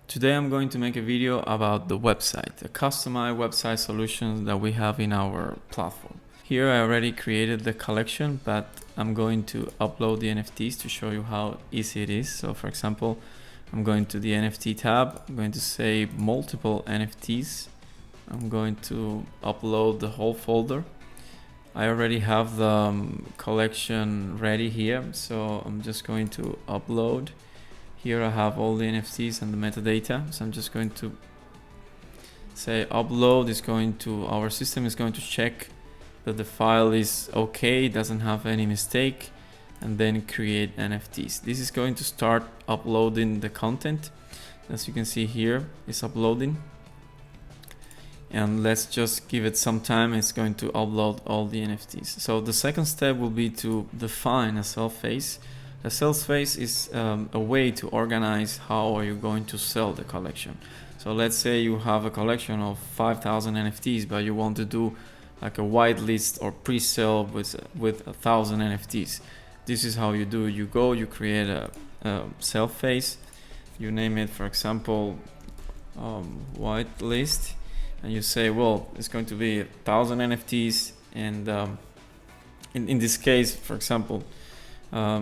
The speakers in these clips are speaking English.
Today I'm going to make a video about the website, a customized website solution that we have in our platform. Here I already created the collection, but I'm going to upload the NFTs to show you how easy it is. So for example, I'm going to the NFT tab, I'm going to say multiple NFTs. I'm going to upload the whole folder. I already have the collection ready here, so I'm just going to upload. Here I have all the NFTs and the metadata, so I'm just going to say upload. Our system is going to check that the file is okay, doesn't have any mistake, and then create NFTs. This is going to start uploading the content. As you can see here, it's uploading. And let's just give it some time. It's going to upload all the NFTs. So the second step will be to define a sell phase. A sales phase is a way to organize how are you going to sell the collection. So let's say you have a collection of 5,000 NFTs, but you want to do like a whitelist or pre-sale with 1,000 NFTs. This is how you do. You create a sell phase. You name it, for example, whitelist, and you say, well, it's going to be 1,000 NFTs, and in this case, for example,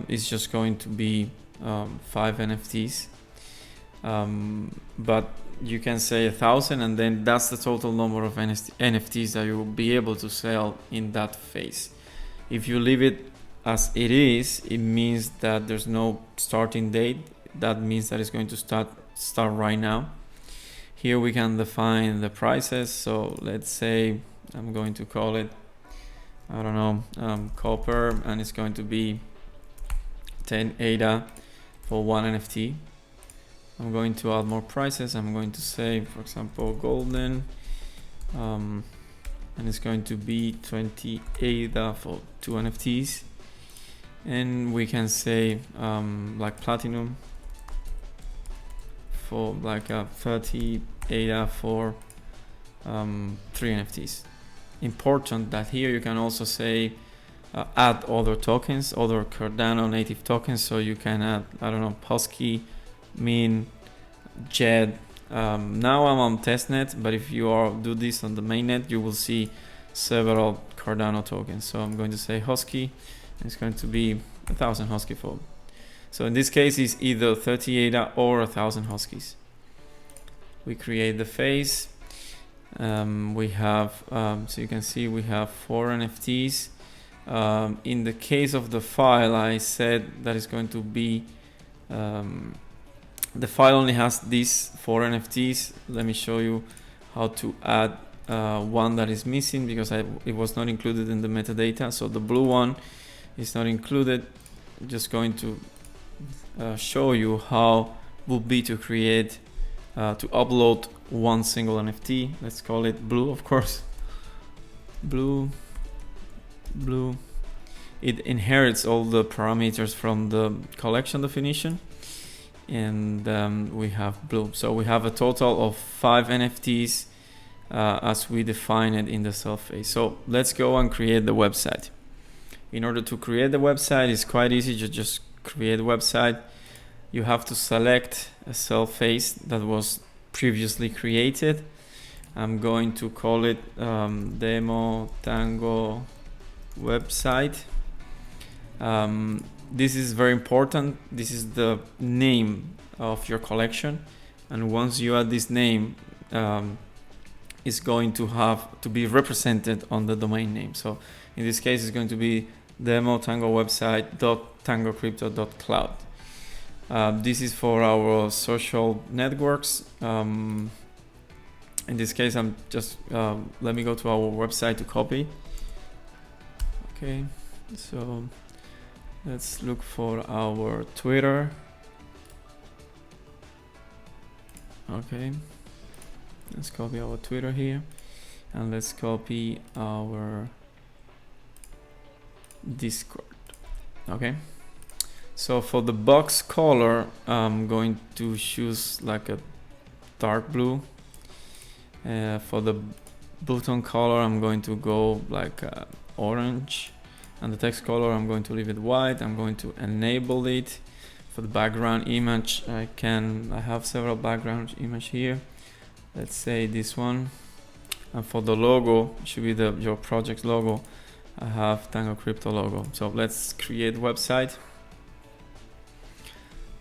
it's just going to be 5 NFTs, but you can say 1,000, and then that's the total number of NFTs that you will be able to sell in that phase. If you leave it as it is, it means that there's no starting date. That means that it's going to start right now. Here we can define the prices. So let's say I'm going to call it, I don't know, copper, and it's going to be 10 ADA for one NFT. I'm going to add more prices. I'm going to say, for example, golden, and it's going to be 20 ADA for 2 NFTs. And we can say like platinum for like a 30 ADA for 3 NFTs. Important that here you can also say add other tokens, other Cardano native tokens. So you can add, I don't know, Husky, Min, Jet. Now I'm on Testnet, but if you do this on the mainnet, you will see several Cardano tokens. So I'm going to say Husky, and it's going to be 1,000 Husky for. So in this case, it's either 30 ADA or 1,000 Huskies. We create the phase. We have, so you can see we have 4 NFTs. In the case of the file, I said that it's going to be, the file only has these 4 NFTs. Let me show you how to add one that is missing, because it was not included in the metadata. So the blue one is not included. I'm just going to show you how would be to create, to upload one single NFT. Let's call it blue, of course. Blue. It inherits all the parameters from the collection definition, and we have blue. So we have a total of 5 NFTs as we define it in the sell phase. So let's go and create the website. In order to create the website, it's quite easy. You just create a website. You have to select a sell phase that was previously created. I'm going to call it Demo Tango Website. This is very important. This is the name of your collection, and once you add this name, it's going to have to be represented on the domain name. So in this case, it's going to be demo tango website.tangocrypto.cloud. This is for our social networks. In this case, I'm just let me go to our website to copy. Okay, so let's look for our Twitter. Okay, let's copy our Twitter here, and let's copy our Discord. Okay, so for the box color, I'm going to choose like a dark blue. For the button color, I'm going to go like orange, and the text color I'm going to leave it white. I'm going to enable it. For the background image, I have several background image here. Let's say this one. And for the logo, it should be your project logo. I have Tango Crypto logo. So let's create website.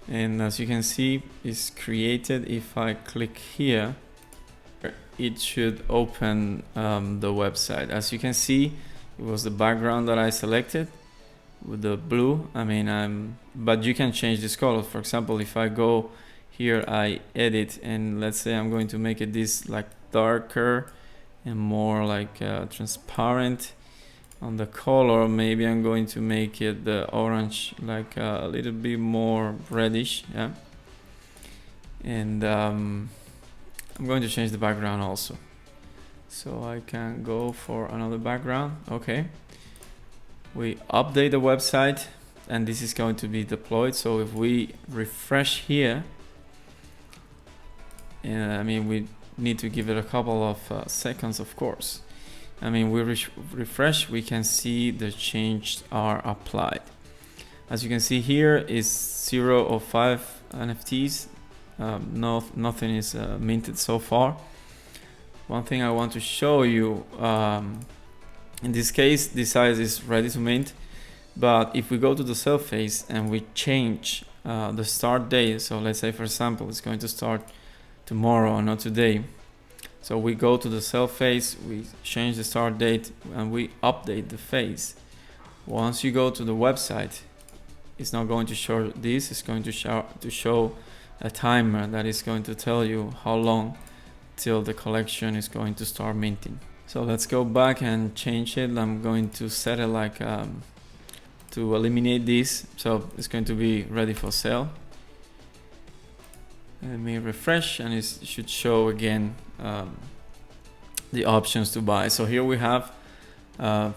And as you can see, it's created. If I click here, it should open the website. As you can see, it was the background that I selected with the blue. But you can change this color. For example, if I go here, I edit, and let's say I'm going to make it this like darker and more like transparent on the color. Maybe I'm going to make it the orange, like a little bit more reddish, yeah. And I'm going to change the background also, so I can go for another background. Okay, we update the website, and this is going to be deployed. So if we refresh here, we need to give it a couple of seconds, of course. We refresh, we can see the changes are applied. As you can see here is 0 of 5 NFTs. Nothing is minted so far. One thing I want to show you, in this case, this size is ready to mint. But if we go to the sell phase and we change the start date, so let's say, for example, it's going to start tomorrow, not today. So we go to the sell phase, we change the start date, and we update the phase. Once you go to the website, it's not going to show this. It's going to show a timer that is going to tell you how long till the collection is going to start minting. So let's go back and change it. I'm going to set it like to eliminate this, so it's going to be ready for sale. Let me refresh, and it should show again the options to buy. So here we have 5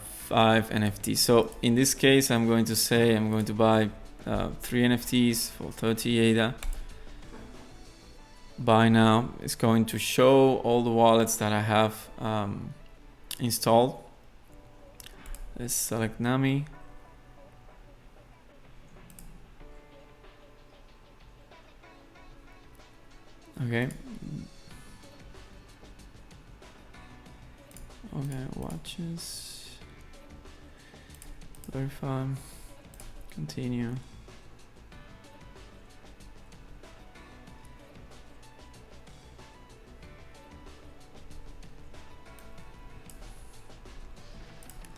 NFTs. So in this case, I'm going to say I'm going to buy 3 NFTs for 30 ADA. Buy now. It's going to show all the wallets that I have installed. Let's select Nami. Okay. Okay, watches. Verify. Continue.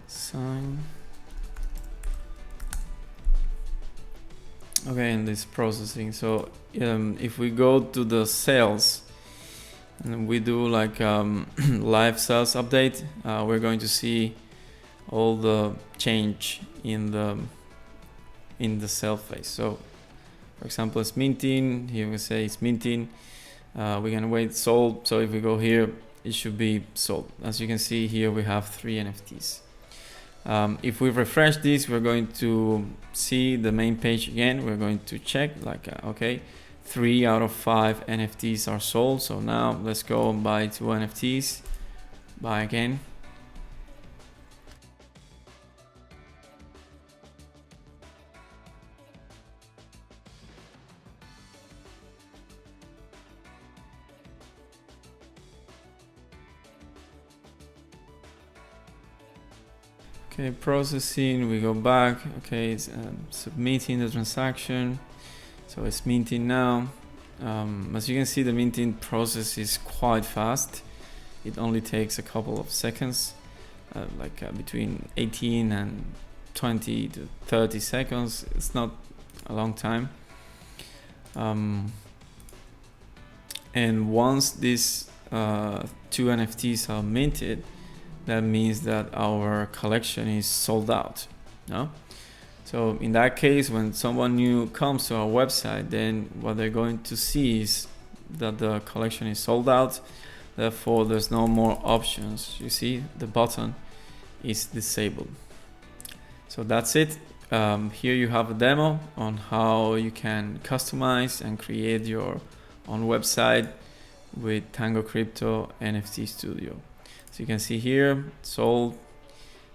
Sign. Okay, in this processing. So if we go to the sales and we do like live sales update, we're going to see all the change in the sell phase. So for example, it's minting. Here we say it's minting. We can wait sold. So if we go here, it should be sold. As you can see here, we have 3 NFTs. If we refresh this, we're going to see the main page again. We're going to check like, okay, 3 out of 5 NFTs are sold. So now let's go and buy 2 NFTs, buy again. Okay, processing, we go back. Okay, it's submitting the transaction. So it's minting now. As you can see, the minting process is quite fast. It only takes a couple of seconds, between 18 and 20 to 30 seconds. It's not a long time. And once these 2 NFTs are minted, that means that our collection is sold out. No? So in that case, when someone new comes to our website, then what they're going to see is that the collection is sold out. Therefore, there's no more options. You see, the button is disabled. So that's it. Here you have a demo on how you can customize and create your own website with Tango Crypto NFT Studio. So you can see here, sold.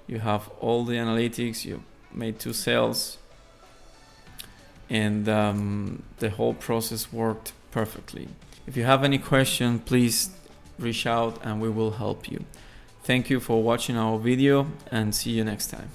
You have all the analytics. You made 2 sales. and the whole process worked perfectly. If you have any question, please reach out and we will help you. Thank you for watching our video, and see you next time.